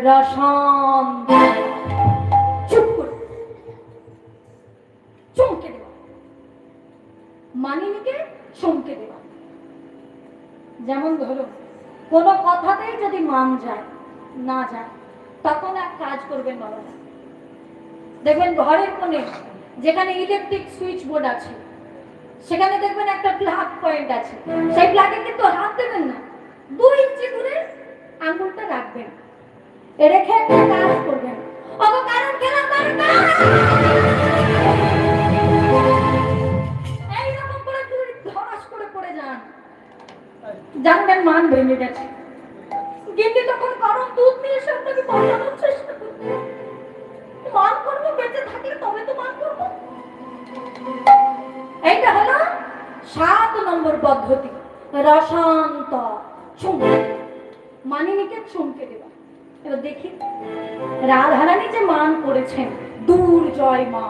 রসাম চুপ করে চমকে দেওয়া, মানিনীকে চমকে দেওয়া। যেমন ধরো কোনো কথাতেই যদি মান যায় না যায়, তখন এক কাজ করবেন বাবারা, দেখবেন ঘরের কোণে যেখানে ইলেকট্রিক সুইচ বোর্ড আছে সেখানে দেখবেন একটা প্লাগ পয়েন্ট আছে, সেই প্লাগে কিন্তু হাত দেবেন না, 2 ইঞ্চি দূরে আঙুলটা রাখবেন, রেখে একটা কাজ করবেন, কারণ এইরকম করে ধরাস করে পড়ে যান, জানবেন মান ভেঙে গেছে। কিন্তু তখন গরম দুধ নিয়ে এসে আপনাকে বাঁচানোর চেষ্টা করতে, মান করবো, বেঁচে থাকলে তবে তো মান করবো। এইটা হলো 7 নম্বর পদ্ধতি, রসান্ত চমকে, মানিনীকে চমকে দেওয়া। এবার দেখি রাধারানী যে মান করেছেন, দুর্জয় মা।